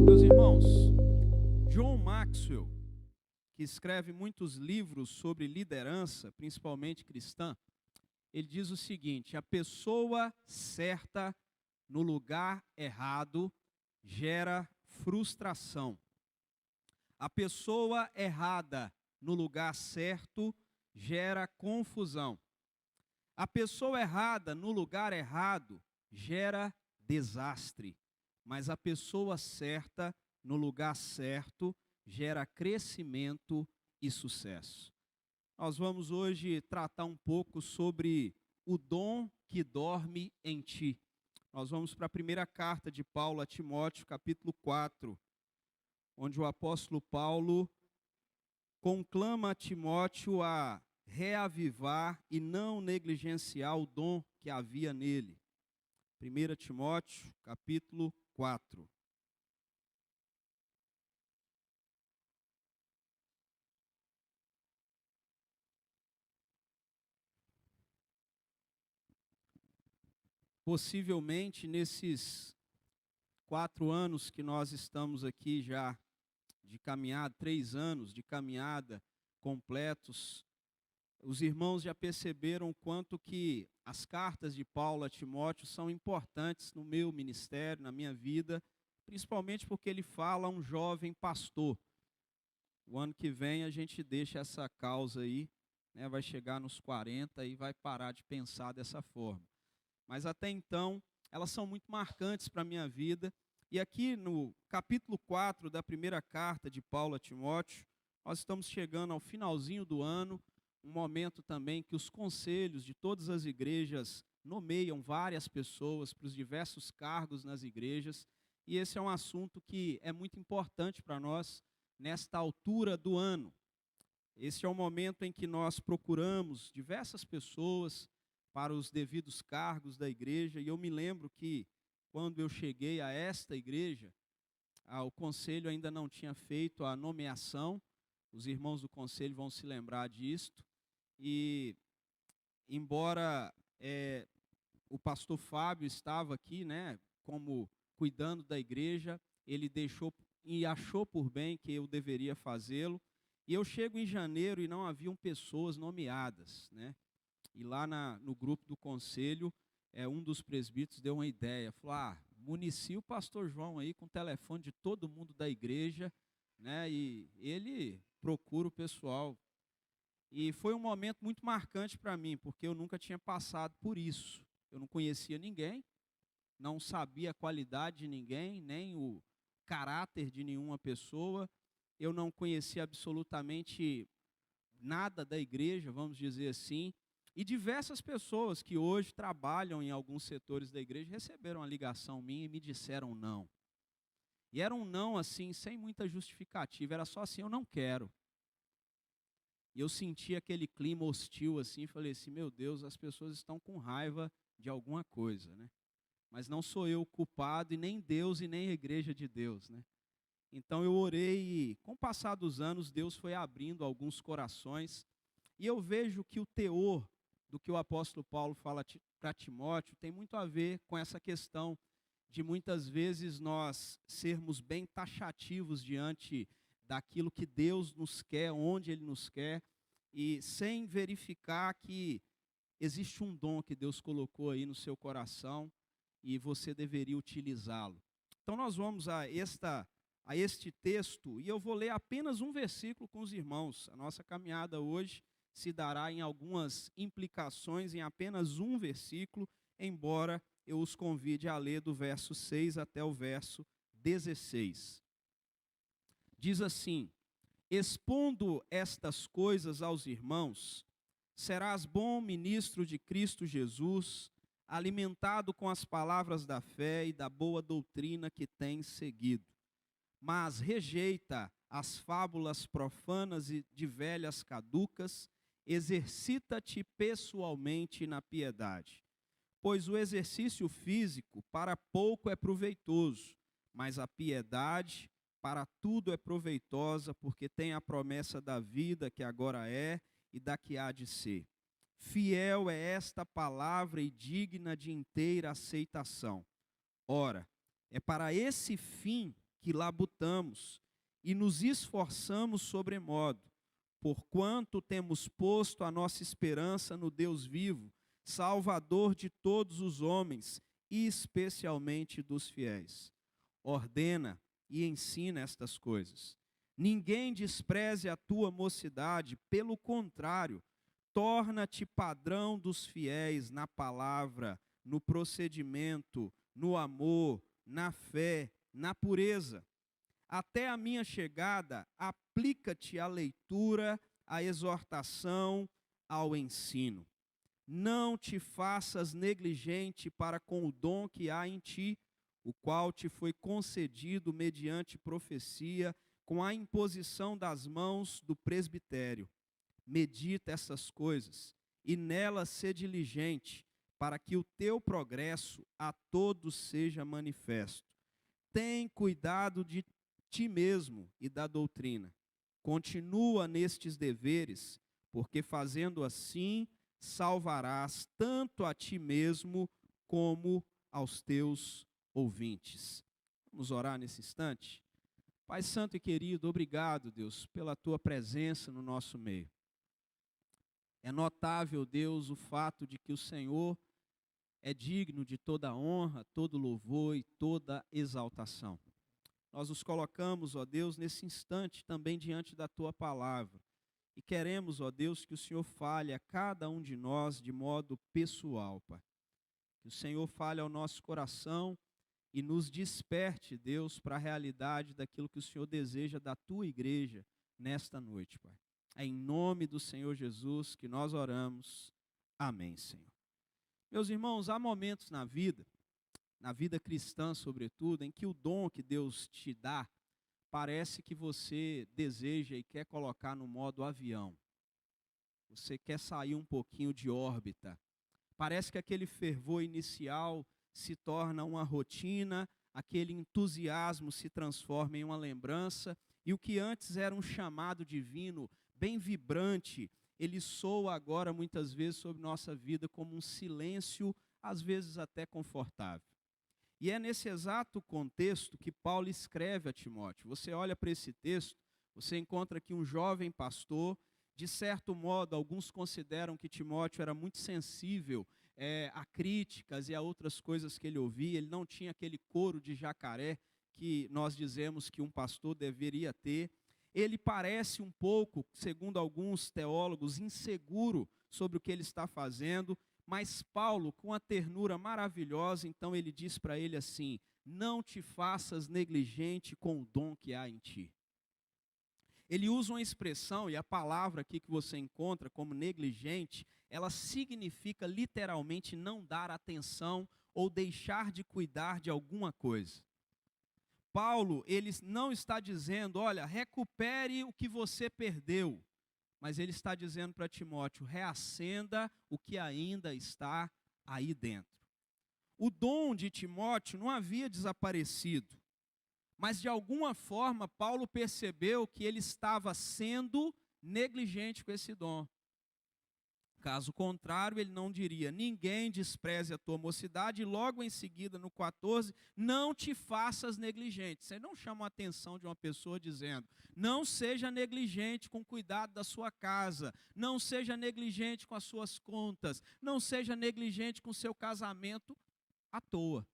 Meus irmãos, John Maxwell, que escreve muitos livros sobre liderança, principalmente cristã, ele diz o seguinte: a pessoa certa no lugar errado gera frustração. A pessoa errada no lugar certo gera confusão. A pessoa errada no lugar errado gera desastre. Mas a pessoa certa no lugar certo gera crescimento e sucesso. Nós vamos hoje tratar um pouco sobre o dom que dorme em ti. Nós vamos para a primeira carta de Paulo a Timóteo, capítulo 4, onde o apóstolo Paulo conclama a Timóteo a reavivar e não negligenciar o dom que havia nele. 1 Timóteo, capítulo 4. Possivelmente, nesses 4 anos que nós estamos aqui já de caminhada, 3 anos de caminhada completos, os irmãos já perceberam o quanto que as cartas de Paulo a Timóteo são importantes no meu ministério, na minha vida, principalmente porque ele fala a um jovem pastor. O ano que vem a gente deixa essa causa aí, né, vai chegar nos 40 e vai parar de pensar dessa forma. Mas até então, elas são muito marcantes para a minha vida. E aqui no capítulo 4 da primeira carta de Paulo a Timóteo, nós estamos chegando ao finalzinho do ano, um momento também que os conselhos de todas as igrejas nomeiam várias pessoas para os diversos cargos nas igrejas. E esse é um assunto que é muito importante para nós nesta altura do ano. Esse é o momento em que nós procuramos diversas pessoas para os devidos cargos da igreja, e eu me lembro que, quando eu cheguei a esta igreja, o conselho ainda não tinha feito a nomeação, os irmãos do conselho vão se lembrar disto, e embora o pastor Fábio estava aqui, né, como cuidando da igreja, ele deixou e achou por bem que eu deveria fazê-lo, e eu chego em janeiro e não haviam pessoas nomeadas, né? E lá no grupo do conselho, um dos presbíteros deu uma ideia, falou, municie o pastor João aí com o telefone de todo mundo da igreja, né, e ele procura o pessoal. E foi um momento muito marcante para mim, porque eu nunca tinha passado por isso. Eu não conhecia ninguém, não sabia a qualidade de ninguém, nem o caráter de nenhuma pessoa, eu não conhecia absolutamente nada da igreja, vamos dizer assim. E diversas pessoas que hoje trabalham em alguns setores da igreja receberam a ligação minha e me disseram não. E era um não assim, sem muita justificativa, era só assim, eu não quero. E eu senti aquele clima hostil assim, falei assim, meu Deus, as pessoas estão com raiva de alguma coisa, né? Mas não sou eu o culpado, e nem Deus, e nem a igreja de Deus, né? Então eu orei e, com o passar dos anos, Deus foi abrindo alguns corações, e eu vejo que o teor do que o apóstolo Paulo fala para Timóteo tem muito a ver com essa questão de muitas vezes nós sermos bem taxativos diante daquilo que Deus nos quer, onde Ele nos quer, e sem verificar que existe um dom que Deus colocou aí no seu coração e você deveria utilizá-lo. Então nós vamos a este texto, e eu vou ler apenas um versículo com os irmãos. A nossa caminhada hoje se dará em algumas implicações em apenas um versículo, embora eu os convide a ler do verso 6 até o verso 16. Diz assim: expondo estas coisas aos irmãos, serás bom ministro de Cristo Jesus, alimentado com as palavras da fé e da boa doutrina que tens seguido. Mas rejeita as fábulas profanas e de velhas caducas, exercita-te pessoalmente na piedade. Pois o exercício físico para pouco é proveitoso, mas a piedade para tudo é proveitosa, porque tem a promessa da vida que agora é e da que há de ser. Fiel é esta palavra e digna de inteira aceitação. Ora, é para esse fim que labutamos e nos esforçamos sobremodo, porquanto temos posto a nossa esperança no Deus vivo, Salvador de todos os homens, e especialmente dos fiéis. Ordena e ensina estas coisas. Ninguém despreze a tua mocidade, pelo contrário, torna-te padrão dos fiéis na palavra, no procedimento, no amor, na fé, na pureza. Até a minha chegada, aplica-te à leitura, à exortação, ao ensino. Não te faças negligente para com o dom que há em ti, o qual te foi concedido mediante profecia, com a imposição das mãos do presbitério. Medita essas coisas, e nelas sê diligente, para que o teu progresso a todos seja manifesto. Tem cuidado de ti mesmo e da doutrina. Continua nestes deveres, porque fazendo assim, salvarás tanto a ti mesmo como aos teus ouvintes. Vamos orar nesse instante? Pai santo e querido, obrigado, Deus, pela tua presença no nosso meio. É notável, Deus, o fato de que o Senhor é digno de toda honra, todo louvor e toda exaltação. Nós nos colocamos, ó Deus, nesse instante também diante da tua palavra. E queremos, ó Deus, que o Senhor fale a cada um de nós de modo pessoal, Pai. Que o Senhor fale ao nosso coração e nos desperte, Deus, para a realidade daquilo que o Senhor deseja da tua igreja nesta noite, Pai. É em nome do Senhor Jesus que nós oramos. Amém, Senhor. Meus irmãos, há momentos na vida cristã sobretudo, em que o dom que Deus te dá, parece que você deseja e quer colocar no modo avião. Você quer sair um pouquinho de órbita. Parece que aquele fervor inicial se torna uma rotina, aquele entusiasmo se transforma em uma lembrança, e o que antes era um chamado divino, bem vibrante, ele soa agora muitas vezes sobre nossa vida como um silêncio, às vezes até confortável. E é nesse exato contexto que Paulo escreve a Timóteo. Você olha para esse texto, você encontra aqui um jovem pastor. De certo modo, alguns consideram que Timóteo era muito sensível a críticas e a outras coisas que ele ouvia. Ele não tinha aquele couro de jacaré que nós dizemos que um pastor deveria ter. Ele parece um pouco, segundo alguns teólogos, inseguro sobre o que ele está fazendo. Mas Paulo, com a ternura maravilhosa, então ele diz para ele assim: não te faças negligente com o dom que há em ti. Ele usa uma expressão, e a palavra aqui que você encontra como negligente, ela significa literalmente não dar atenção ou deixar de cuidar de alguma coisa. Paulo, ele não está dizendo, olha, recupere o que você perdeu. Mas ele está dizendo para Timóteo, reacenda o que ainda está aí dentro. O dom de Timóteo não havia desaparecido, mas de alguma forma Paulo percebeu que ele estava sendo negligente com esse dom. Caso contrário, ele não diria, ninguém despreze a tua mocidade, e logo em seguida, no 14, não te faças negligente. Você não chama a atenção de uma pessoa dizendo, não seja negligente com o cuidado da sua casa, não seja negligente com as suas contas, não seja negligente com o seu casamento à toa.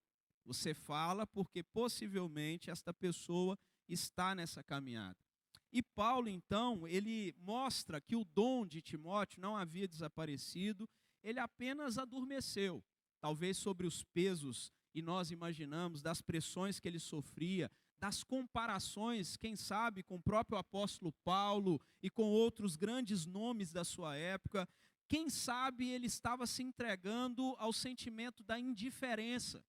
Você fala porque possivelmente esta pessoa está nessa caminhada. E Paulo, então, ele mostra que o dom de Timóteo não havia desaparecido, ele apenas adormeceu, talvez sobre os pesos, e nós imaginamos, das pressões que ele sofria, das comparações, quem sabe, com o próprio apóstolo Paulo e com outros grandes nomes da sua época. Quem sabe ele estava se entregando ao sentimento da indiferença,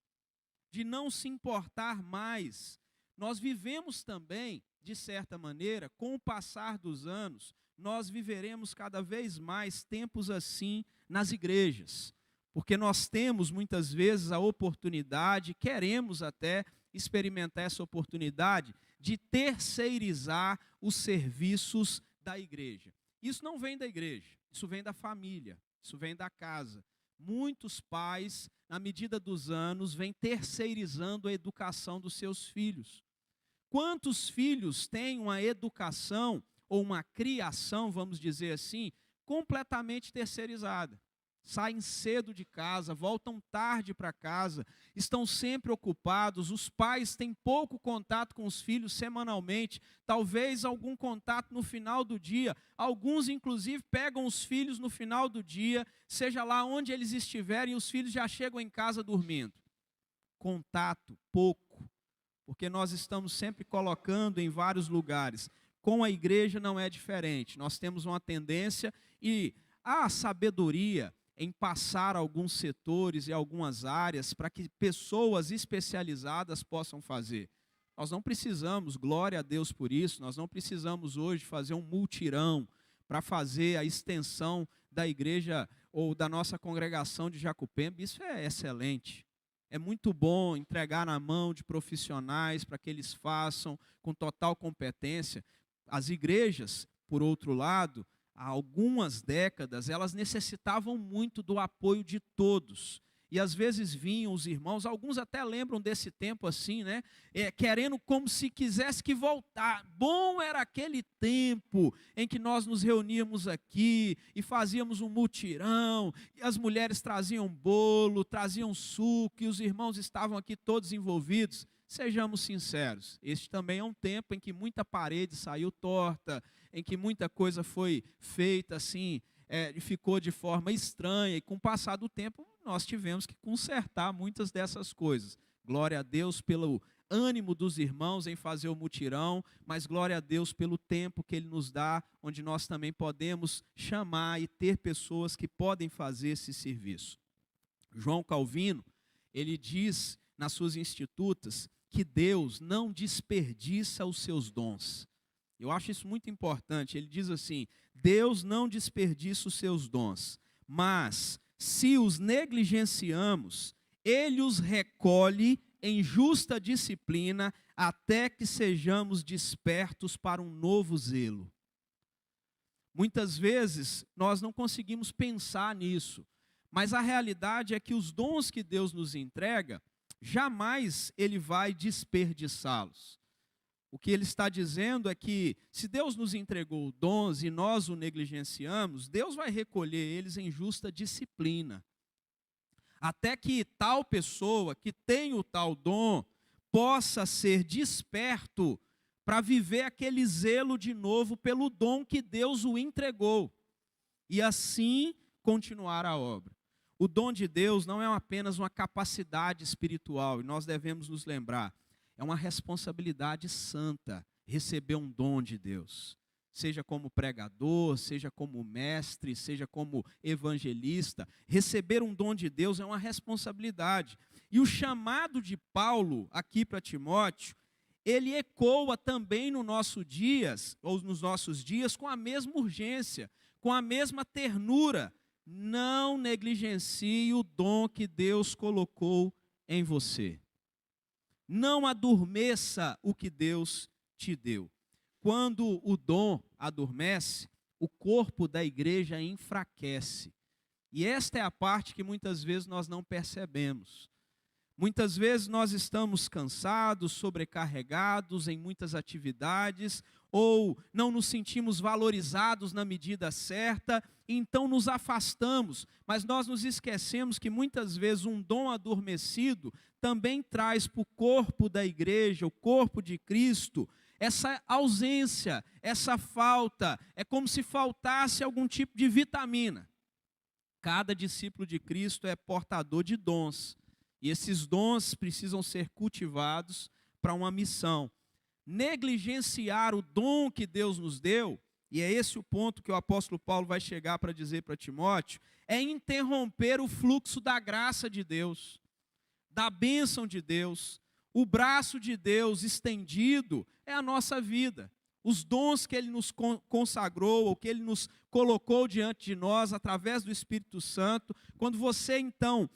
de não se importar mais. Nós vivemos também, de certa maneira, com o passar dos anos, nós viveremos cada vez mais tempos assim nas igrejas, porque nós temos muitas vezes a oportunidade, queremos até experimentar essa oportunidade de terceirizar os serviços da igreja. Isso não vem da igreja, isso vem da família, Isso vem da casa. Muitos pais, na medida dos anos, vêm terceirizando a educação dos seus filhos. Quantos filhos têm uma educação ou uma criação, vamos dizer assim, completamente terceirizada? Saem cedo de casa, voltam tarde para casa, estão sempre ocupados, os pais têm pouco contato com os filhos semanalmente, talvez algum contato no final do dia, alguns inclusive pegam os filhos no final do dia, seja lá onde eles estiverem, os filhos já chegam em casa dormindo. Contato, pouco, porque nós estamos sempre colocando em vários lugares. Com a igreja não é diferente, nós temos uma tendência e a sabedoria em passar alguns setores e algumas áreas para que pessoas especializadas possam fazer. Nós não precisamos, glória a Deus por isso, nós não precisamos hoje fazer um multirão para fazer a extensão da igreja ou da nossa congregação de Jacupemba. Isso é excelente. É muito bom entregar na mão de profissionais para que eles façam com total competência. As igrejas, por outro lado, há algumas décadas, elas necessitavam muito do apoio de todos. E às vezes vinham os irmãos, alguns até lembram desse tempo assim, né? Querendo como se quisesse que voltar. Bom era aquele tempo em que nós nos reuníamos aqui e fazíamos um mutirão, e as mulheres traziam bolo, traziam suco, e os irmãos estavam aqui todos envolvidos. Sejamos sinceros, este também é um tempo em que muita parede saiu torta, em que muita coisa foi feita assim, ficou de forma estranha, e com o passar do tempo nós tivemos que consertar muitas dessas coisas. Glória a Deus pelo ânimo dos irmãos em fazer o mutirão, mas glória a Deus pelo tempo que Ele nos dá, onde nós também podemos chamar e ter pessoas que podem fazer esse serviço. João Calvino, ele diz nas suas Institutas que Deus não desperdiça os seus dons. Eu acho isso muito importante. Ele diz assim: Deus não desperdiça os seus dons, mas se os negligenciamos, Ele os recolhe em justa disciplina até que sejamos despertos para um novo zelo. Muitas vezes nós não conseguimos pensar nisso, mas a realidade é que os dons que Deus nos entrega, jamais Ele vai desperdiçá-los. O que ele está dizendo é que, se Deus nos entregou dons e nós o negligenciamos, Deus vai recolher eles em justa disciplina. Até que tal pessoa que tem o tal dom possa ser desperto para viver aquele zelo de novo pelo dom que Deus o entregou. E assim continuar a obra. O dom de Deus não é apenas uma capacidade espiritual, e nós devemos nos lembrar. É uma responsabilidade santa receber um dom de Deus. Seja como pregador, seja como mestre, seja como evangelista. Receber um dom de Deus é uma responsabilidade. E o chamado de Paulo aqui para Timóteo, ele ecoa também no nosso dias, ou nos nossos dias, com a mesma urgência, com a mesma ternura. Não negligencie o dom que Deus colocou em você. Não adormeça o que Deus te deu. Quando o dom adormece, o corpo da igreja enfraquece. E esta é a parte que muitas vezes nós não percebemos. Muitas vezes nós estamos cansados, sobrecarregados em muitas atividades, ou não nos sentimos valorizados na medida certa, e então nos afastamos. Mas nós nos esquecemos que muitas vezes um dom adormecido também traz para o corpo da igreja, o corpo de Cristo, essa ausência, essa falta. É como se faltasse algum tipo de vitamina. Cada discípulo de Cristo é portador de dons. E esses dons precisam ser cultivados para uma missão. Negligenciar o dom que Deus nos deu, e é esse o ponto que o apóstolo Paulo vai chegar para dizer para Timóteo, é interromper o fluxo da graça de Deus, da bênção de Deus. O braço de Deus estendido é a nossa vida. Os dons que Ele nos consagrou, ou que Ele nos colocou diante de nós através do Espírito Santo, quando você então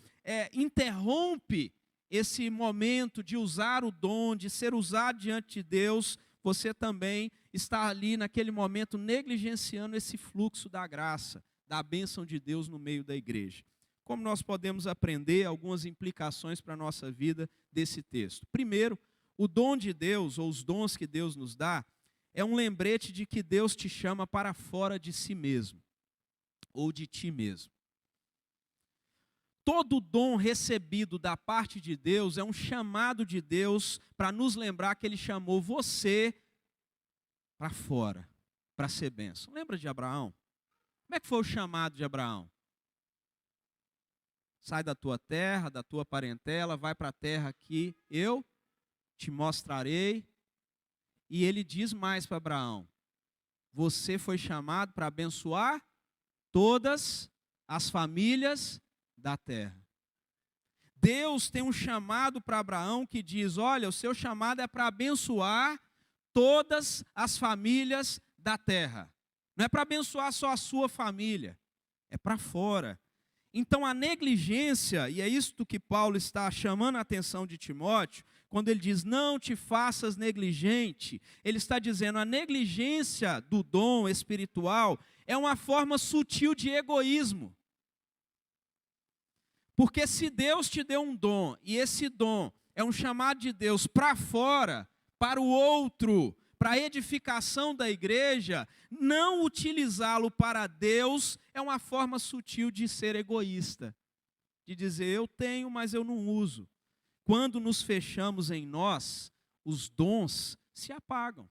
interrompe esse momento de usar o dom, de ser usado diante de Deus, você também está ali naquele momento negligenciando esse fluxo da graça, da bênção de Deus no meio da igreja. Como nós podemos aprender algumas implicações para a nossa vida desse texto? Primeiro, o dom de Deus, ou os dons que Deus nos dá, é um lembrete de que Deus te chama para fora de si mesmo, ou de ti mesmo. Todo dom recebido da parte de Deus é um chamado de Deus para nos lembrar que Ele chamou você para fora, para ser bênção. Lembra de Abraão? Como é que foi o chamado de Abraão? Sai da tua terra, da tua parentela, vai para a terra que eu te mostrarei. E ele diz mais para Abraão: você foi chamado para abençoar todas as famílias da terra. Deus tem um chamado para Abraão que diz: olha, o seu chamado é para abençoar todas as famílias da terra. Não é para abençoar só a sua família, é para fora. Então a negligência, e é isto que Paulo está chamando a atenção de Timóteo, quando ele diz, não te faças negligente, ele está dizendo, a negligência do dom espiritual é uma forma sutil de egoísmo. Porque se Deus te deu um dom, e esse dom é um chamado de Deus para fora, para o outro, para a edificação da igreja, não utilizá-lo para Deus é uma forma sutil de ser egoísta. De dizer, eu tenho, mas eu não uso. Quando nos fechamos em nós, os dons se apagam.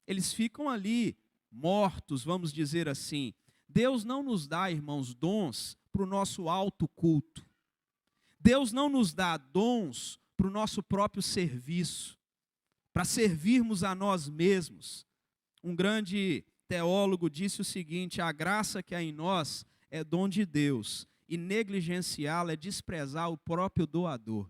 Eles ficam ali, mortos, vamos dizer assim. Deus não nos dá, irmãos, dons para o nosso autoculto. Deus não nos dá dons para o nosso próprio serviço, para servirmos a nós mesmos. Um grande teólogo disse o seguinte, a graça que há em nós é dom de Deus, e negligenciá-la é desprezar o próprio doador.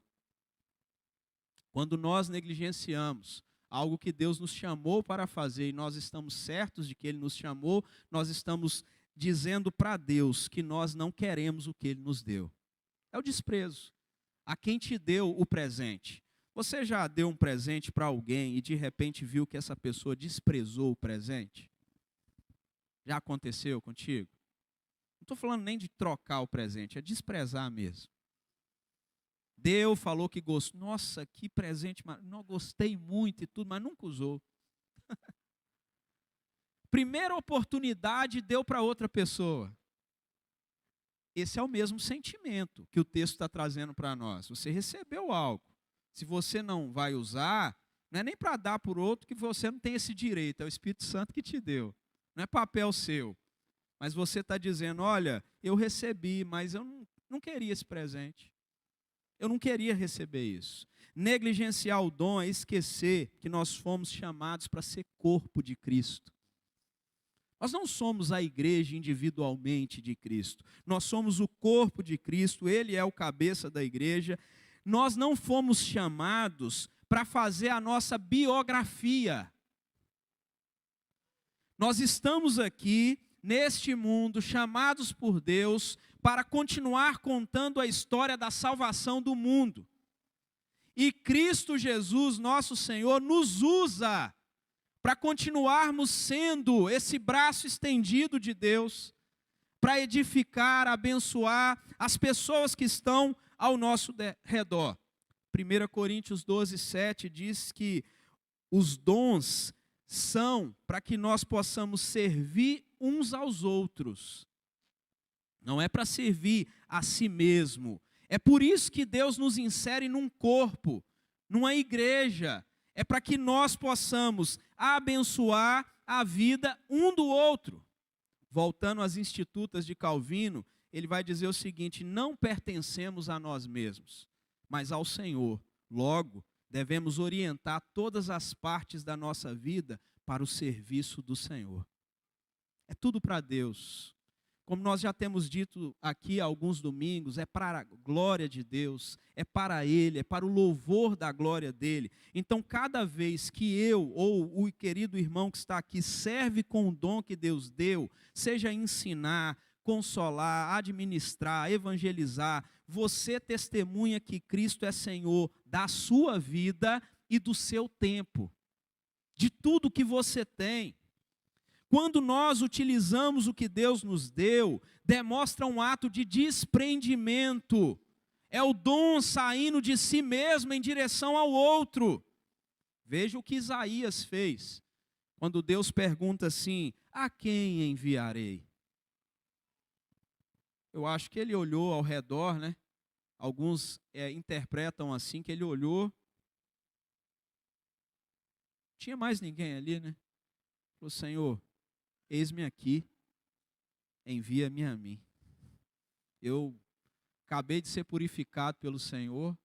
Quando nós negligenciamos algo que Deus nos chamou para fazer, e nós estamos certos de que Ele nos chamou, nós estamos dizendo para Deus que nós não queremos o que Ele nos deu. É o desprezo. A quem te deu o presente. Você já deu um presente para alguém e de repente viu que essa pessoa desprezou o presente? Já aconteceu contigo? Não estou falando nem de trocar o presente, é desprezar mesmo. Deu, falou que gostou. Nossa, que presente, não gostei muito e tudo, mas nunca usou. Primeira oportunidade deu para outra pessoa. Esse é o mesmo sentimento que o texto está trazendo para nós. Você recebeu algo. Se você não vai usar, não é nem para dar por outro que você não tem esse direito, é o Espírito Santo que te deu. Não é papel seu. Mas você está dizendo, olha, eu recebi, mas eu não queria esse presente. Eu não queria receber isso. Negligenciar o dom é esquecer que nós fomos chamados para ser corpo de Cristo. Nós não somos a igreja individualmente de Cristo. Nós somos o corpo de Cristo, Ele é o cabeça da igreja. Nós não fomos chamados para fazer a nossa biografia. Nós estamos aqui, neste mundo, chamados por Deus para continuar contando a história da salvação do mundo. E Cristo Jesus, nosso Senhor, nos usa para continuarmos sendo esse braço estendido de Deus, para edificar, abençoar as pessoas que estão ao nosso redor. 1 Coríntios 12, 7 diz que os dons são para que nós possamos servir uns aos outros. Não é para servir a si mesmo. É por isso que Deus nos insere num corpo, numa igreja. É para que nós possamos abençoar a vida um do outro. Voltando às Institutas de Calvino, ele vai dizer o seguinte, não pertencemos a nós mesmos, mas ao Senhor. Logo, devemos orientar todas as partes da nossa vida para o serviço do Senhor. É tudo para Deus. Como nós já temos dito aqui há alguns domingos, é para a glória de Deus, é para Ele, é para o louvor da glória dEle. Então, cada vez que eu ou o querido irmão que está aqui serve com o dom que Deus deu, seja ensinar, consolar, administrar, evangelizar, você testemunha que Cristo é Senhor da sua vida e do seu tempo, de tudo que você tem. Quando nós utilizamos o que Deus nos deu, demonstra um ato de desprendimento. É o dom saindo de si mesmo em direção ao outro. Veja o que Isaías fez, quando Deus pergunta assim: a quem enviarei? Eu acho que ele olhou ao redor, né? Alguns interpretam assim, que ele olhou. Tinha mais ninguém ali, né? Falou: Senhor, eis-me aqui, envia-me a mim. Eu acabei de ser purificado pelo Senhor,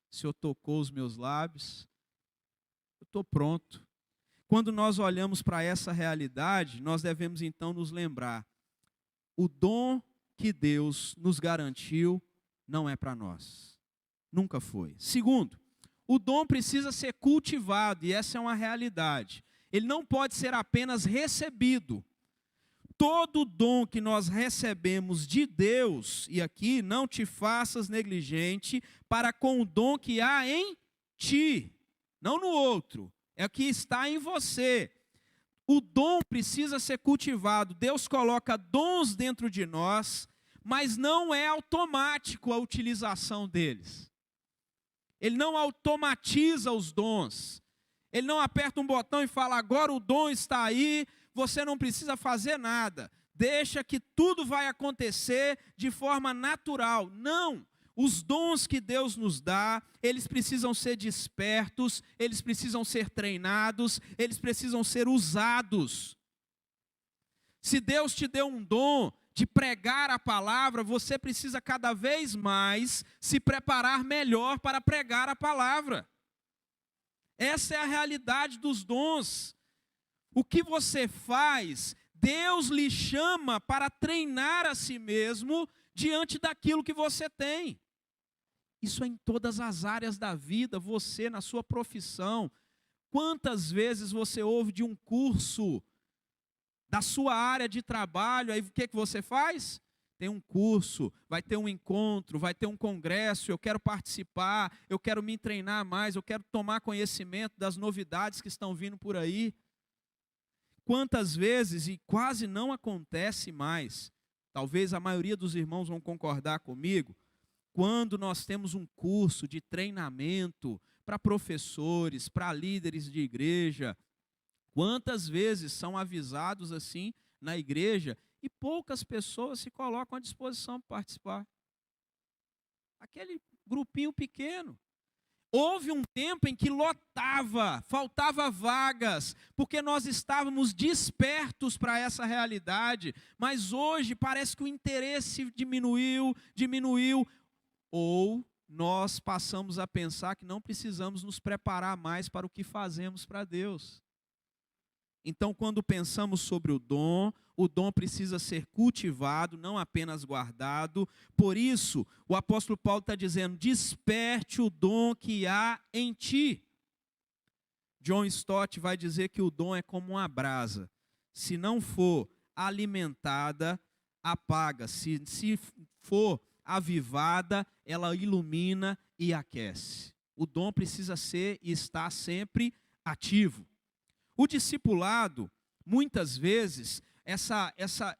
o Senhor tocou os meus lábios, eu estou pronto. Quando nós olhamos para essa realidade, nós devemos então nos lembrar: o dom que Deus nos garantiu não é para nós, nunca foi. Segundo, o dom precisa ser cultivado, e essa é uma realidade. Ele não pode ser apenas recebido. Todo dom que nós recebemos de Deus, e aqui não te faças negligente para com o dom que há em ti, não no outro, é o que está em você. O dom precisa ser cultivado. Deus coloca dons dentro de nós, mas não é automático a utilização deles. Ele não automatiza os dons. Ele não aperta um botão e fala: agora o dom está aí, você não precisa fazer nada. Deixa que tudo vai acontecer de forma natural. Não. Os dons que Deus nos dá, eles precisam ser despertos, eles precisam ser treinados, eles precisam ser usados. Se Deus te deu um dom de pregar a palavra, você precisa cada vez mais se preparar melhor para pregar a palavra. Essa é a realidade dos dons. O que você faz, Deus lhe chama para treinar a si mesmo diante daquilo que você tem. Isso é em todas as áreas da vida, você na sua profissão. Quantas vezes você ouve de um curso da sua área de trabalho, aí o que você faz? Tem um curso, vai ter um encontro, vai ter um congresso, eu quero participar, eu quero me treinar mais, eu quero tomar conhecimento das novidades que estão vindo por aí. Quantas vezes, e quase não acontece mais, talvez a maioria dos irmãos vão concordar comigo, quando nós temos um curso de treinamento para professores, para líderes de igreja, quantas vezes são avisados assim na igreja e poucas pessoas se colocam à disposição para participar. Aquele grupinho pequeno. Houve um tempo em que lotava, faltava vagas, porque nós estávamos despertos para essa realidade, mas hoje parece que o interesse diminuiu, ou nós passamos a pensar que não precisamos nos preparar mais para o que fazemos para Deus. Então, quando pensamos sobre o dom precisa ser cultivado, não apenas guardado. Por isso, o apóstolo Paulo está dizendo: desperte o dom que há em ti. John Stott vai dizer que o dom é como uma brasa. Se não for alimentada, apaga. Se for avivada, ela ilumina e aquece. O dom precisa ser e estar sempre ativo. O discipulado, muitas vezes,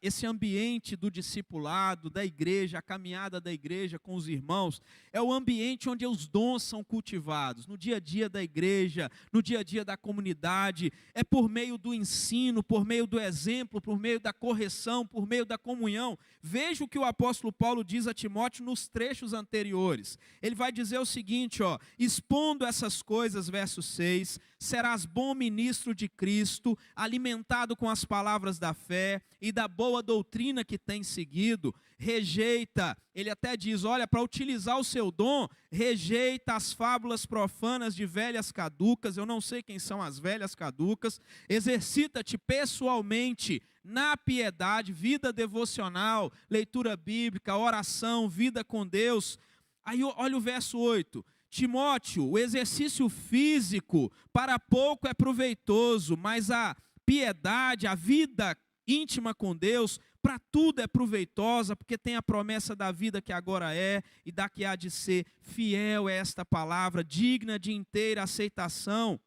esse ambiente do discipulado, da igreja, a caminhada da igreja com os irmãos, é o ambiente onde os dons são cultivados, no dia a dia da igreja, no dia a dia da comunidade, é por meio do ensino, por meio do exemplo, por meio da correção, por meio da comunhão. Veja o que o apóstolo Paulo diz a Timóteo nos trechos anteriores. Ele vai dizer o seguinte, expondo essas coisas, verso 6, serás bom ministro de Cristo, alimentado com as palavras da fé e da boa doutrina que tem seguido. Rejeita, ele até diz, olha, para utilizar o seu dom, rejeita as fábulas profanas de velhas caducas. Eu não sei quem são as velhas caducas. Exercita-te pessoalmente na piedade, vida devocional, leitura bíblica, oração, vida com Deus. Aí olha o verso 8. Timóteo, o exercício físico para pouco é proveitoso, mas a piedade, a vida íntima com Deus, para tudo é proveitosa, porque tem a promessa da vida que agora é e da que há de ser. Fiel é esta palavra, digna de inteira aceitação.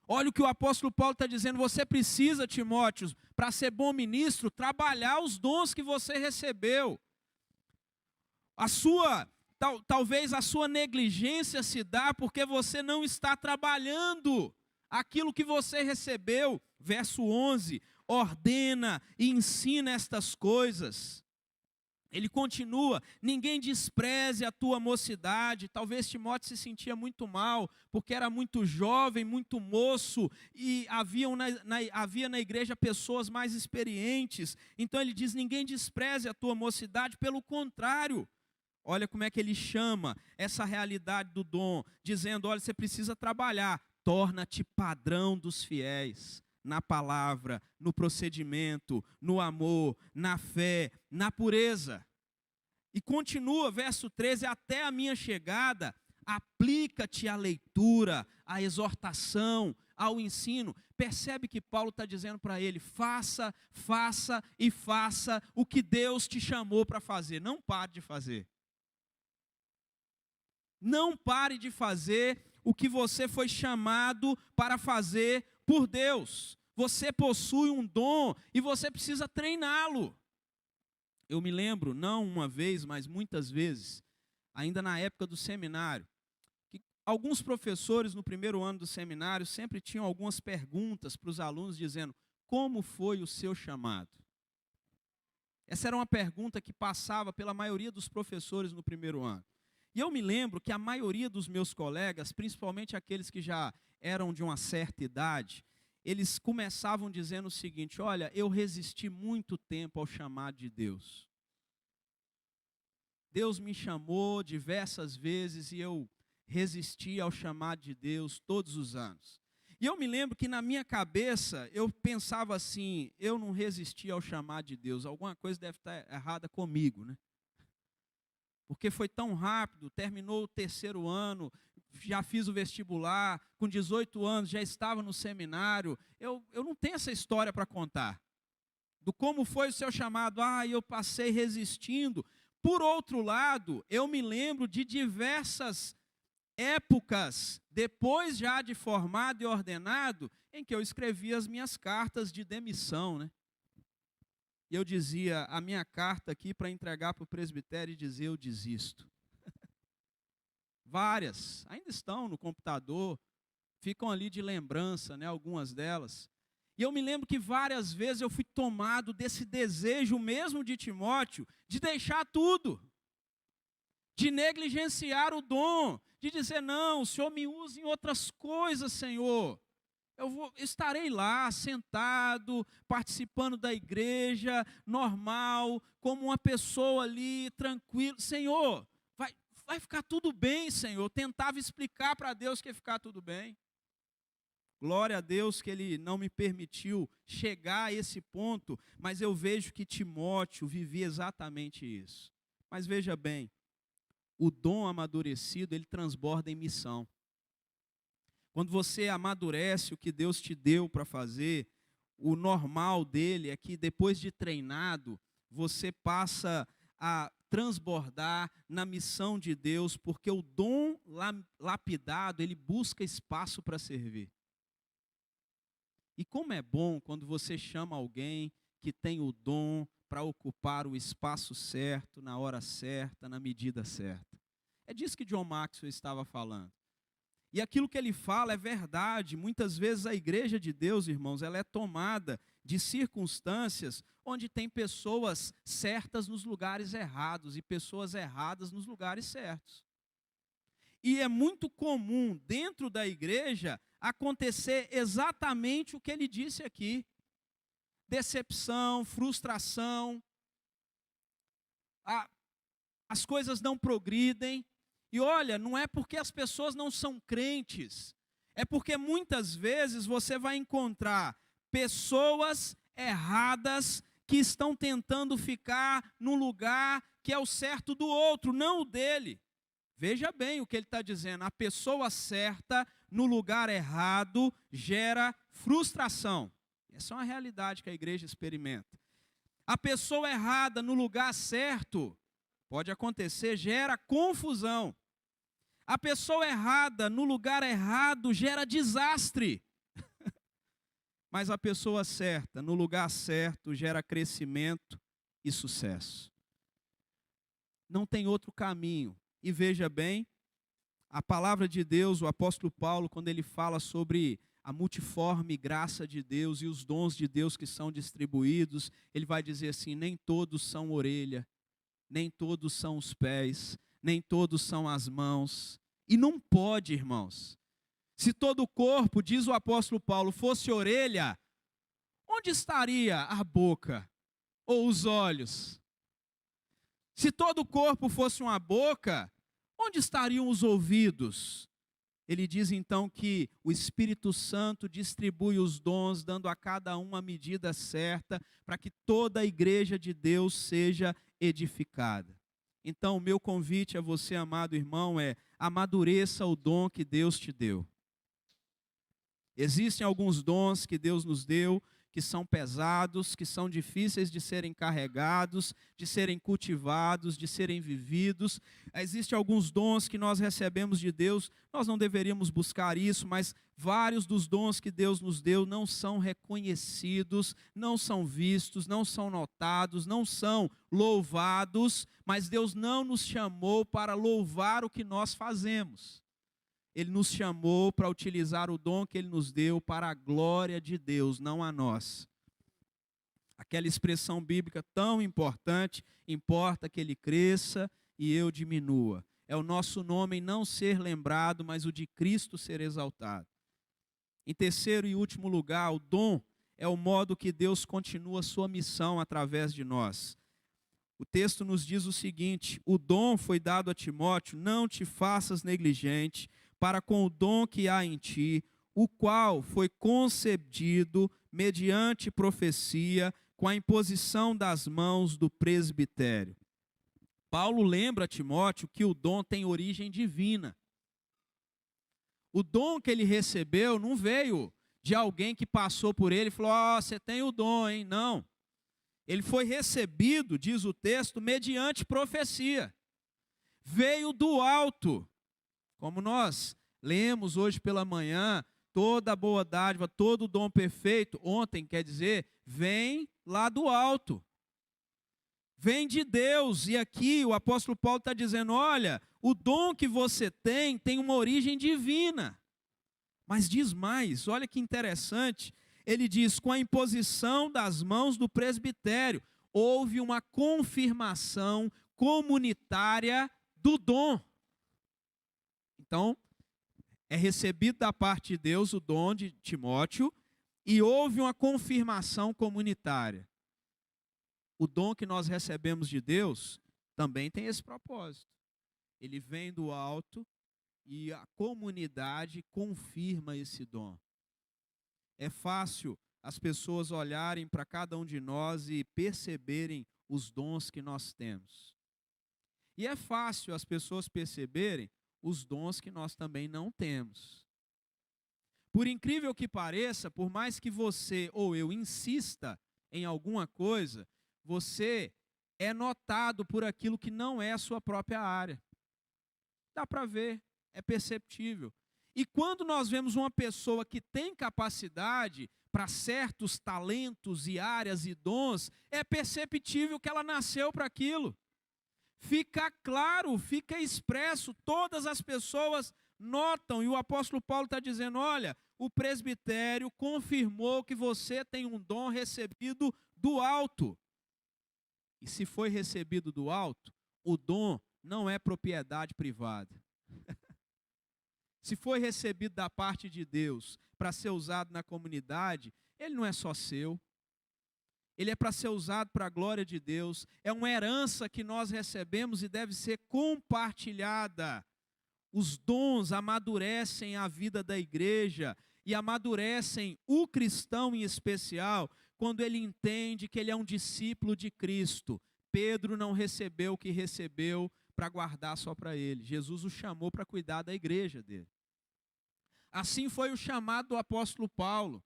Olha o que o apóstolo Paulo está dizendo, você precisa, Timóteo, para ser bom ministro, trabalhar os dons que você recebeu. Talvez a sua negligência se dá porque você não está trabalhando aquilo que você recebeu. Verso 11, ordena e ensina estas coisas. Ele continua, ninguém despreze a tua mocidade. Talvez Timóteo se sentia muito mal, porque era muito jovem, muito moço, e havia na igreja pessoas mais experientes. Então ele diz, ninguém despreze a tua mocidade, pelo contrário. Olha como é que ele chama essa realidade do dom, dizendo, olha, você precisa trabalhar, torna-te padrão dos fiéis. Na palavra, no procedimento, no amor, na fé, na pureza. E continua, verso 13, até a minha chegada, aplica-te à leitura, à exortação, ao ensino. Percebe que Paulo está dizendo para ele, faça e faça o que Deus te chamou para fazer. Não pare de fazer. Não pare de fazer o que você foi chamado para fazer por Deus. Você possui um dom e você precisa treiná-lo. Eu me lembro, não uma vez, mas muitas vezes, ainda na época do seminário, que alguns professores no primeiro ano do seminário sempre tinham algumas perguntas para os alunos dizendo, como foi o seu chamado? Essa era uma pergunta que passava pela maioria dos professores no primeiro ano. E eu me lembro que a maioria dos meus colegas, principalmente aqueles que já eram de uma certa idade, eles começavam dizendo o seguinte, olha, eu resisti muito tempo ao chamado de Deus. Deus me chamou diversas vezes e eu resisti ao chamado de Deus todos os anos. E eu me lembro que na minha cabeça, eu pensava assim, eu não resisti ao chamado de Deus, alguma coisa deve estar errada comigo, né? Porque foi tão rápido, terminou o terceiro ano, já fiz o vestibular, com 18 anos já estava no seminário. Eu não tenho essa história para contar. Do como foi o seu chamado, eu passei resistindo. Por outro lado, eu me lembro de diversas épocas, depois já de formado e ordenado, em que eu escrevia as minhas cartas de demissão, né? E eu dizia, a minha carta aqui para entregar para o presbitério e dizer, eu desisto. Várias, ainda estão no computador, ficam ali de lembrança, né, algumas delas. E eu me lembro que várias vezes eu fui tomado desse desejo mesmo de Timóteo, de deixar tudo, de negligenciar o dom, de dizer, não, o Senhor me usa em outras coisas, Senhor. Estarei lá, sentado, participando da igreja, normal, como uma pessoa ali, tranquilo. Senhor, vai ficar tudo bem, Senhor. Eu tentava explicar para Deus que ia ficar tudo bem. Glória a Deus que Ele não me permitiu chegar a esse ponto, mas eu vejo que Timóteo vivia exatamente isso. Mas veja bem, o dom amadurecido, ele transborda em missão. Quando você amadurece o que Deus te deu para fazer, o normal dele é que depois de treinado, você passa a transbordar na missão de Deus, porque o dom lapidado, ele busca espaço para servir. E como é bom quando você chama alguém que tem o dom para ocupar o espaço certo, na hora certa, na medida certa. É disso que John Maxwell estava falando. E aquilo que ele fala é verdade. Muitas vezes a igreja de Deus, irmãos, ela é tomada de circunstâncias onde tem pessoas certas nos lugares errados e pessoas erradas nos lugares certos. E é muito comum dentro da igreja acontecer exatamente o que ele disse aqui. Decepção, frustração, as coisas não progridem. E olha, não é porque as pessoas não são crentes, é porque muitas vezes você vai encontrar pessoas erradas que estão tentando ficar no lugar que é o certo do outro, não o dele. Veja bem o que ele está dizendo, a pessoa certa no lugar errado gera frustração. Essa é uma realidade que a igreja experimenta. A pessoa errada no lugar certo, pode acontecer, gera confusão. A pessoa errada no lugar errado gera desastre. mas a pessoa certa, no lugar certo, gera crescimento e sucesso. Não tem outro caminho. E veja bem, a palavra de Deus, o apóstolo Paulo, quando ele fala sobre a multiforme graça de Deus e os dons de Deus que são distribuídos, ele vai dizer assim: nem todos são orelha, nem todos são os pés, nem todos são as mãos. E não pode, irmãos. Se todo o corpo, diz o apóstolo Paulo, fosse orelha, onde estaria a boca ou os olhos? Se todo o corpo fosse uma boca, onde estariam os ouvidos? Ele diz então que o Espírito Santo distribui os dons, dando a cada um a medida certa, para que toda a igreja de Deus seja edificada. Então, o meu convite a você, amado irmão, é: amadureça o dom que Deus te deu. Existem alguns dons que Deus nos deu, que são pesados, que são difíceis de serem carregados, de serem cultivados, de serem vividos. Existem alguns dons que nós recebemos de Deus, nós não deveríamos buscar isso, mas vários dos dons que Deus nos deu não são reconhecidos, não são vistos, não são notados, não são louvados, mas Deus não nos chamou para louvar o que nós fazemos. Ele nos chamou para utilizar o dom que Ele nos deu para a glória de Deus, não a nós. Aquela expressão bíblica tão importante: importa que Ele cresça e eu diminua. É o nosso nome não ser lembrado, mas o de Cristo ser exaltado. Em terceiro e último lugar, o dom é o modo que Deus continua a sua missão através de nós. O texto nos diz o seguinte: o dom foi dado a Timóteo, não te faças negligente, para com o dom que há em ti, o qual foi concedido mediante profecia, com a imposição das mãos do presbitério. Paulo lembra a Timóteo que o dom tem origem divina. O dom que ele recebeu não veio de alguém que passou por ele e falou: ó, você tem o dom, hein? Não. Ele foi recebido, diz o texto, mediante profecia. Veio do alto. Como nós lemos hoje pela manhã, toda a boa dádiva, todo o dom perfeito, ontem quer dizer, vem lá do alto. Vem de Deus. E aqui o apóstolo Paulo está dizendo: olha, o dom que você tem uma origem divina. Mas diz mais, olha que interessante, ele diz: com a imposição das mãos do presbitério, houve uma confirmação comunitária do dom. Então, é recebido da parte de Deus o dom de Timóteo e houve uma confirmação comunitária. O dom que nós recebemos de Deus também tem esse propósito. Ele vem do alto e a comunidade confirma esse dom. É fácil as pessoas olharem para cada um de nós e perceberem os dons que nós temos. E é fácil as pessoas perceberem os dons que nós também não temos. Por incrível que pareça, por mais que você ou eu insista em alguma coisa, você é notado por aquilo que não é a sua própria área. Dá para ver, é perceptível. E quando nós vemos uma pessoa que tem capacidade para certos talentos e áreas e dons, é perceptível que ela nasceu para aquilo. Fica claro, fica expresso, todas as pessoas notam, e o apóstolo Paulo está dizendo: olha, o presbitério confirmou que você tem um dom recebido do alto. E se foi recebido do alto, o dom não é propriedade privada. Se foi recebido da parte de Deus para ser usado na comunidade, ele não é só seu. Ele é para ser usado para a glória de Deus. É uma herança que nós recebemos e deve ser compartilhada. Os dons amadurecem a vida da igreja e amadurecem o cristão em especial quando ele entende que ele é um discípulo de Cristo. Pedro não recebeu o que recebeu para guardar só para ele. Jesus o chamou para cuidar da igreja dele. Assim foi o chamado do apóstolo Paulo.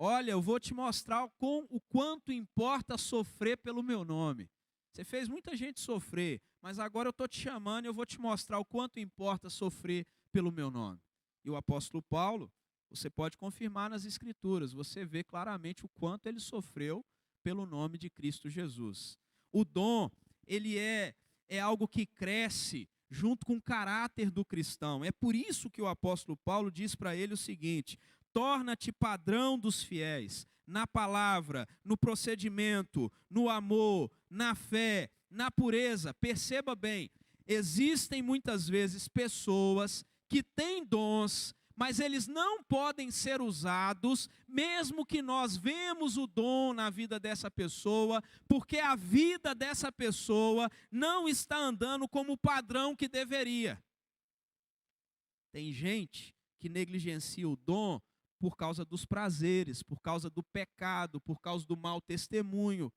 Olha, eu vou te mostrar o quanto importa sofrer pelo meu nome. Você fez muita gente sofrer, mas agora eu estou te chamando e eu vou te mostrar o quanto importa sofrer pelo meu nome. E o apóstolo Paulo, Você pode confirmar nas Escrituras, você vê claramente o quanto ele sofreu pelo nome de Cristo Jesus. O dom, ele é algo que cresce junto com o caráter do cristão. É por isso que o apóstolo Paulo diz para ele o seguinte: torna-te padrão dos fiéis, na palavra, no procedimento, no amor, na fé, na pureza. Perceba bem, existem muitas vezes pessoas que têm dons, mas eles não podem ser usados, mesmo que nós vemos o dom na vida dessa pessoa, porque a vida dessa pessoa não está andando como o padrão que deveria. Tem gente que negligencia o dom por causa dos prazeres, por causa do pecado, por causa do mau testemunho,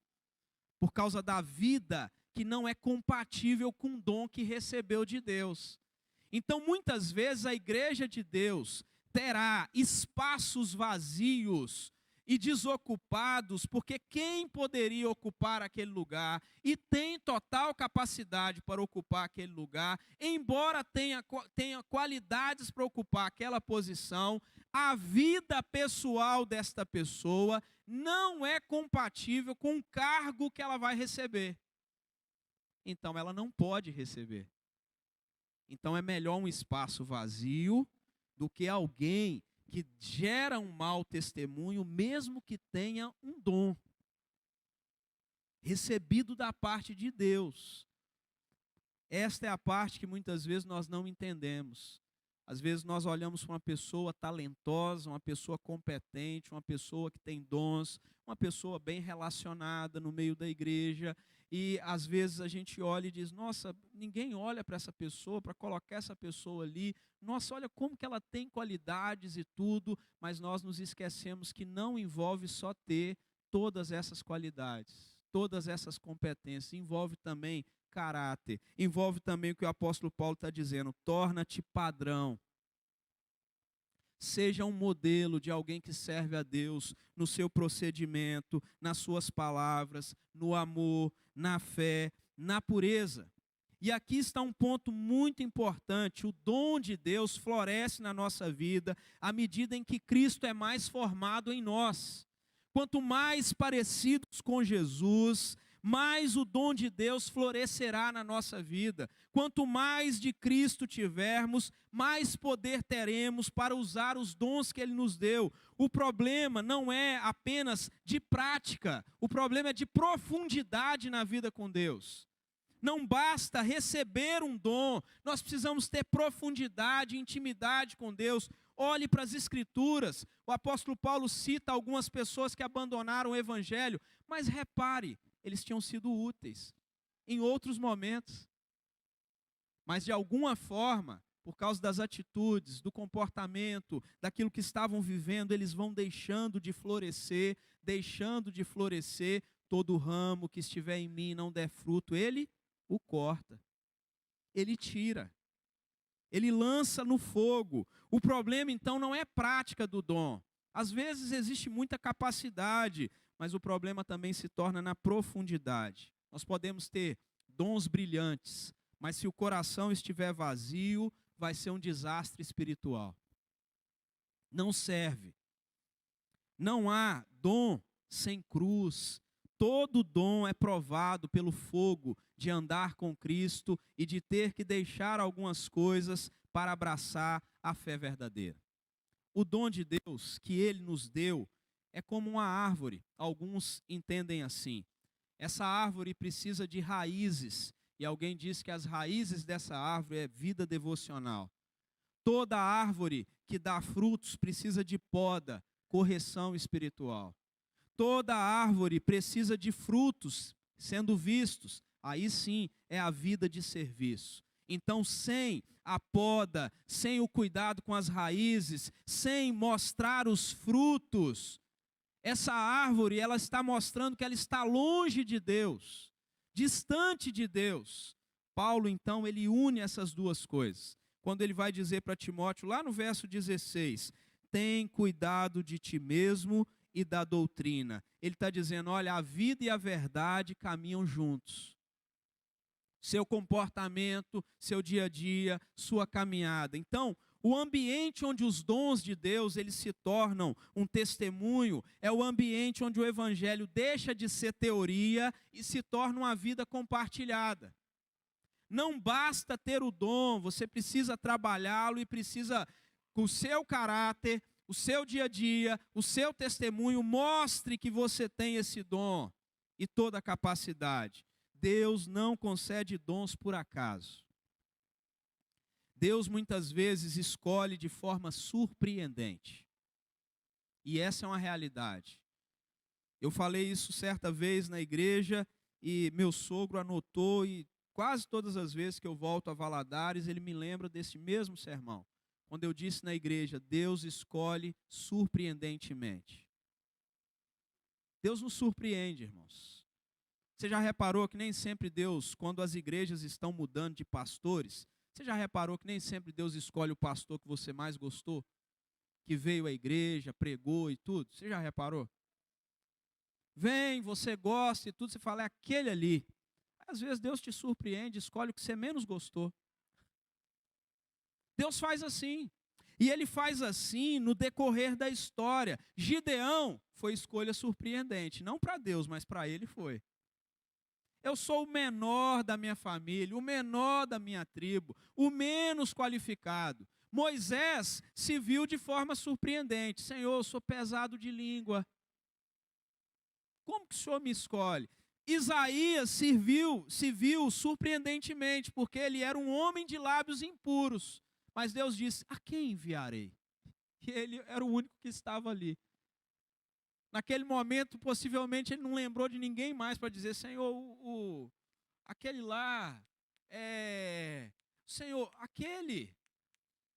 por causa da vida que não é compatível com o dom que recebeu de Deus. Então, muitas vezes, a igreja de Deus terá espaços vazios e desocupados, porque quem poderia ocupar aquele lugar e tem total capacidade para ocupar aquele lugar, embora tenha qualidades para ocupar aquela posição, a vida pessoal desta pessoa não é compatível com o cargo que ela vai receber. Então, ela não pode receber. Então, é melhor um espaço vazio do que alguém que gera um mau testemunho, mesmo que tenha um dom recebido da parte de Deus. Esta é a parte que muitas vezes nós não entendemos. Às vezes nós olhamos para uma pessoa talentosa, uma pessoa competente, uma pessoa que tem dons, uma pessoa bem relacionada no meio da igreja, e às vezes a gente olha e diz: nossa, ninguém olha para essa pessoa, para colocar essa pessoa ali, nossa, olha como que ela tem qualidades e tudo, mas nós nos esquecemos que não envolve só ter todas essas qualidades, todas essas competências, envolve também caráter, envolve também o que o apóstolo Paulo está dizendo: torna-te padrão. Seja um modelo de alguém que serve a Deus no seu procedimento, nas suas palavras, no amor, na fé, na pureza. E aqui está um ponto muito importante: o dom de Deus floresce na nossa vida à medida em que Cristo é mais formado em nós. Quanto mais parecidos com Jesus, mais o dom de Deus florescerá na nossa vida. Quanto mais de Cristo tivermos, mais poder teremos para usar os dons que Ele nos deu. O problema não é apenas de prática, o problema é de profundidade na vida com Deus. Não basta receber um dom, nós precisamos ter profundidade, intimidade com Deus. Olhe para as Escrituras, o apóstolo Paulo cita algumas pessoas que abandonaram o Evangelho, mas repare, eles tinham sido úteis em outros momentos. Mas de alguma forma, por causa das atitudes, do comportamento, daquilo que estavam vivendo, eles vão deixando de florescer, todo ramo que estiver em mim e não der fruto, ele o corta, ele tira, ele lança no fogo. O problema então não é prática do dom. Às vezes existe muita capacidade, mas o problema também se torna na profundidade. Nós podemos ter dons brilhantes, mas se o coração estiver vazio, vai ser um desastre espiritual. Não serve. Não há dom sem cruz. Todo dom é provado pelo fogo de andar com Cristo e de ter que deixar algumas coisas para abraçar a fé verdadeira. O dom de Deus que Ele nos deu é como uma árvore. Alguns entendem assim: essa árvore precisa de raízes, e alguém diz que as raízes dessa árvore é vida devocional. Toda árvore que dá frutos precisa de poda, correção espiritual. Toda árvore precisa de frutos sendo vistos, aí sim é a vida de serviço. Então, sem a poda, sem o cuidado com as raízes, sem mostrar os frutos, essa árvore, ela está mostrando que ela está longe de Deus, distante de Deus. Paulo, então, ele une essas duas coisas. Quando ele vai dizer para Timóteo, lá no verso 16, tem cuidado de ti mesmo e da doutrina. Ele está dizendo, olha, a vida e a verdade caminham juntos. Seu comportamento, seu dia a dia, sua caminhada. Então, O ambiente onde os dons de Deus eles se tornam um testemunho é o ambiente onde o evangelho deixa de ser teoria e se torna uma vida compartilhada. Não basta ter o dom, você precisa trabalhá-lo e precisa, com o seu caráter, o seu dia a dia, o seu testemunho, mostre que você tem esse dom e toda a capacidade. Deus não concede dons por acaso. Deus muitas vezes escolhe de forma surpreendente. E essa é uma realidade. Eu falei isso certa vez na igreja e meu sogro anotou e quase todas as vezes que eu volto a Valadares, ele me lembra desse mesmo sermão. Quando eu disse na igreja, Deus escolhe surpreendentemente. Deus nos surpreende, irmãos. Você já reparou que nem sempre Deus, quando as igrejas estão mudando de pastores, você já reparou que nem sempre Deus escolhe o pastor que você mais gostou? Que veio à igreja, pregou e tudo? Você já reparou? Vem, você gosta e tudo, você fala, é aquele ali. Às vezes Deus te surpreende, escolhe o que você menos gostou. Deus faz assim. E Ele faz assim no decorrer da história. Gideão foi escolha surpreendente. Não para Deus, mas para ele foi. Eu sou o menor da minha família, o menor da minha tribo, o menos qualificado. Moisés se viu de forma surpreendente. Senhor, eu sou pesado de língua. Como que o Senhor me escolhe? Isaías se viu surpreendentemente, porque ele era um homem de lábios impuros. Mas Deus disse, a quem enviarei? E ele era o único que estava ali. Naquele momento, possivelmente, ele não lembrou de ninguém mais para dizer, Senhor, aquele lá, Senhor, aquele.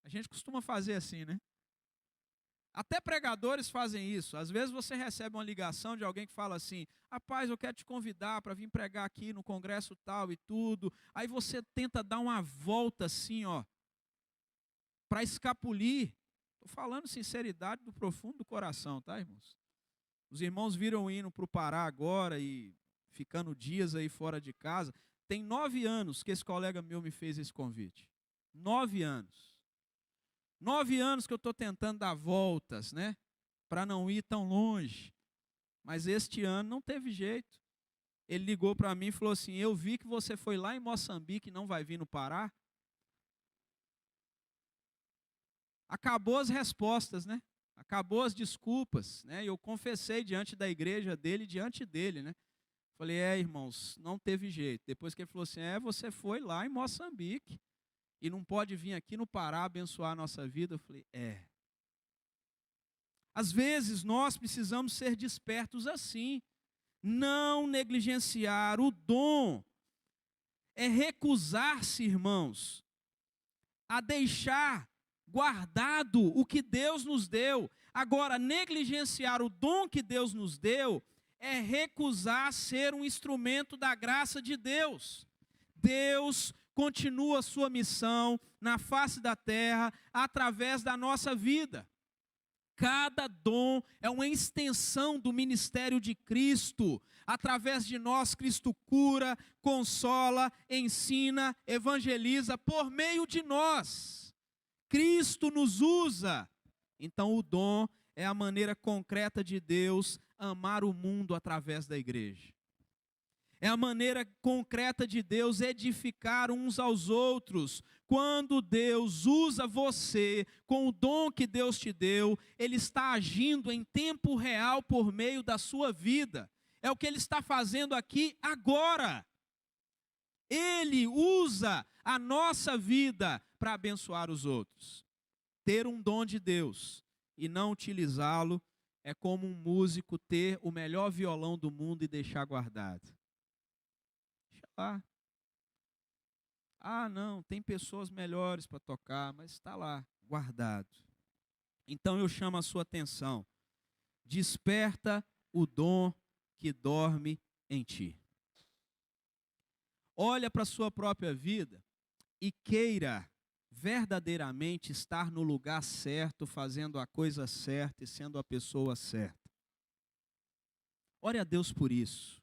A gente costuma fazer assim, né? Até pregadores fazem isso. Às vezes você recebe uma ligação de alguém que fala assim, rapaz, eu quero te convidar para vir pregar aqui no congresso tal e tudo. Aí você tenta dar uma volta assim, ó, para escapulir. Estou falando sinceridade do profundo do coração, tá, irmãos? Os irmãos viram indo para o Pará agora e ficando dias aí fora de casa. Tem 9 anos que esse colega meu me fez esse convite. 9 anos. 9 anos que eu estou tentando dar voltas, né? Para não ir tão longe. Mas este ano não teve jeito. Ele ligou para mim e falou assim, eu vi que você foi lá em Moçambique e não vai vir no Pará. Acabou as respostas, né? Acabou as desculpas, né? Eu confessei diante da igreja dele, diante dele, né? Falei, irmãos, não teve jeito. Depois que ele falou assim, você foi lá em Moçambique e não pode vir aqui no Pará abençoar a nossa vida. Eu falei, Às vezes nós precisamos ser despertos assim. Não negligenciar o dom. É recusar-se, irmãos, a deixar guardado o que Deus nos deu. Agora, negligenciar o dom que Deus nos deu é recusar ser um instrumento da graça de Deus. Deus continua a sua missão na face da terra através da nossa vida. Cada dom é uma extensão do ministério de Cristo. Através de nós, Cristo cura, consola, ensina, evangeliza por meio de nós. Cristo nos usa. Então o dom é a maneira concreta de Deus amar o mundo através da igreja. É a maneira concreta de Deus edificar uns aos outros. Quando Deus usa você com o dom que Deus te deu, Ele está agindo em tempo real por meio da sua vida. É o que Ele está fazendo aqui agora. Ele usa a nossa vida para abençoar os outros. Ter um dom de Deus e não utilizá-lo é como um músico ter o melhor violão do mundo e deixar guardado. Deixa lá. Não, tem pessoas melhores para tocar, mas está lá, guardado. Então eu chamo a sua atenção. Desperta o dom que dorme em ti. Olha para a sua própria vida e queira verdadeiramente estar no lugar certo, fazendo a coisa certa e sendo a pessoa certa. Ore a Deus por isso.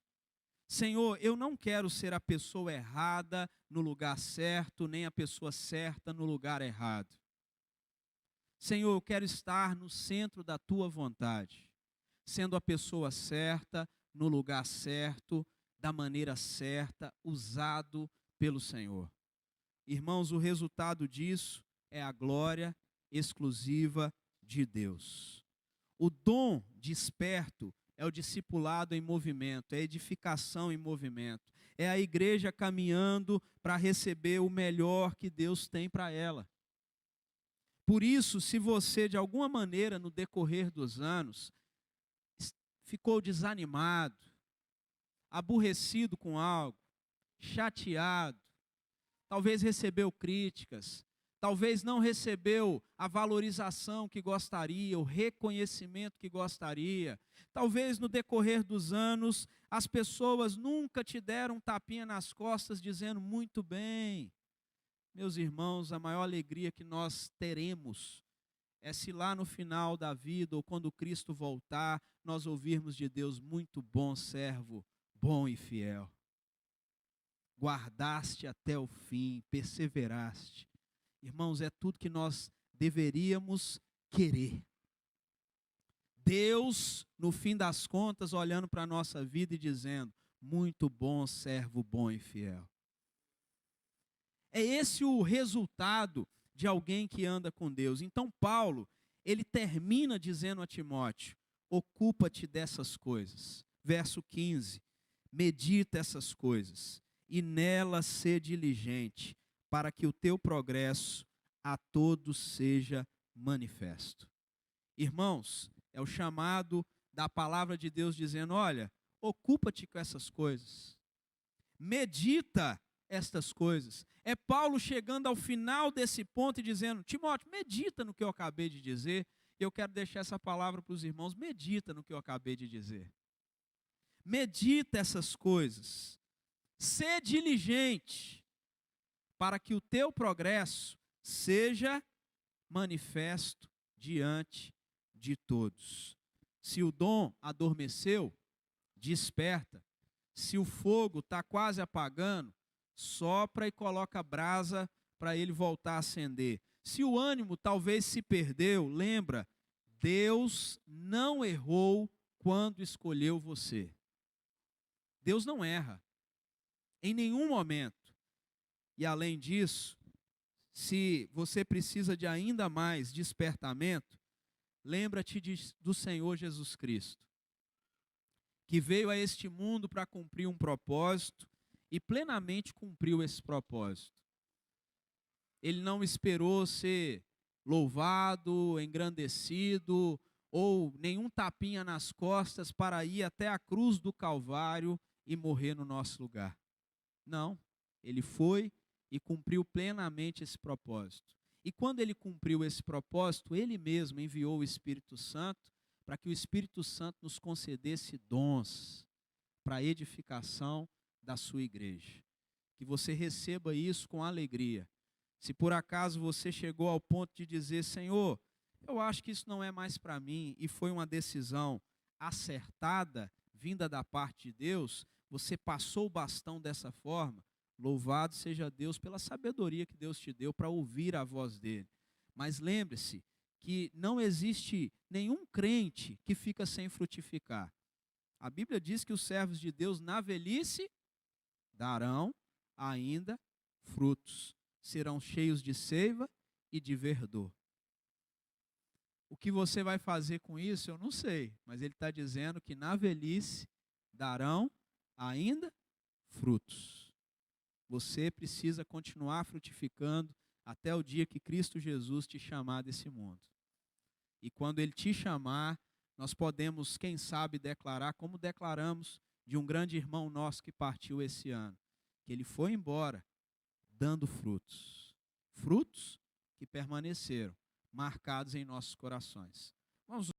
Senhor, eu não quero ser a pessoa errada no lugar certo, nem a pessoa certa no lugar errado. Senhor, eu quero estar no centro da tua vontade, sendo a pessoa certa, no lugar certo, da maneira certa, usado pelo Senhor. Irmãos, o resultado disso é a glória exclusiva de Deus. O dom desperto é o discipulado em movimento, é a edificação em movimento, é a igreja caminhando para receber o melhor que Deus tem para ela. Por isso, se você, de alguma maneira, no decorrer dos anos, ficou desanimado, aborrecido com algo, chateado, talvez recebeu críticas, talvez não recebeu a valorização que gostaria, o reconhecimento que gostaria, talvez no decorrer dos anos as pessoas nunca te deram um tapinha nas costas dizendo muito bem. Meus irmãos, a maior alegria que nós teremos é se lá no final da vida ou quando Cristo voltar, nós ouvirmos de Deus: muito bom servo, bom e fiel. Guardaste até o fim, perseveraste. Irmãos, é tudo que nós deveríamos querer. Deus, no fim das contas, olhando para a nossa vida e dizendo: muito bom servo, bom e fiel. É esse o resultado de alguém que anda com Deus. Então Paulo, ele termina dizendo a Timóteo: ocupa-te dessas coisas. Verso 15, medita essas coisas, e nelas sê diligente, para que o teu progresso a todos seja manifesto. Irmãos, é o chamado da palavra de Deus dizendo: olha, ocupa-te com essas coisas, medita estas coisas. É Paulo chegando ao final desse ponto e dizendo: Timóteo, medita no que eu acabei de dizer. Eu quero deixar essa palavra para os irmãos: medita no que eu acabei de dizer. Medita essas coisas. Sê diligente, para que o teu progresso seja manifesto diante de todos. Se o dom adormeceu, desperta. Se o fogo está quase apagando, sopra e coloca brasa para ele voltar a acender. Se o ânimo talvez se perdeu, lembra, Deus não errou quando escolheu você. Deus não erra, em nenhum momento. E além disso, se você precisa de ainda mais despertamento, lembra-te do Senhor Jesus Cristo, que veio a este mundo para cumprir um propósito e plenamente cumpriu esse propósito. Ele não esperou ser louvado, engrandecido, ou nenhum tapinha nas costas para ir até a cruz do Calvário e morrer no nosso lugar. Não, ele foi e cumpriu plenamente esse propósito. E quando ele cumpriu esse propósito, ele mesmo enviou o Espírito Santo para que o Espírito Santo nos concedesse dons para a edificação da sua igreja. Que você receba isso com alegria. Se por acaso você chegou ao ponto de dizer: Senhor, eu acho que isso não é mais para mim, e foi uma decisão acertada, vinda da parte de Deus, você passou o bastão dessa forma, louvado seja Deus pela sabedoria que Deus te deu para ouvir a voz dele. Mas lembre-se que não existe nenhum crente que fica sem frutificar. A Bíblia diz que os servos de Deus na velhice darão ainda frutos, serão cheios de seiva e de verdor. O que você vai fazer com isso, eu não sei, mas ele está dizendo que na velhice darão ainda frutos. Você precisa continuar frutificando até o dia que Cristo Jesus te chamar desse mundo. E quando ele te chamar, nós podemos, quem sabe, declarar, como declaramos de um grande irmão nosso que partiu esse ano, que ele foi embora dando frutos. Frutos que permaneceram, marcados em nossos corações. Vamos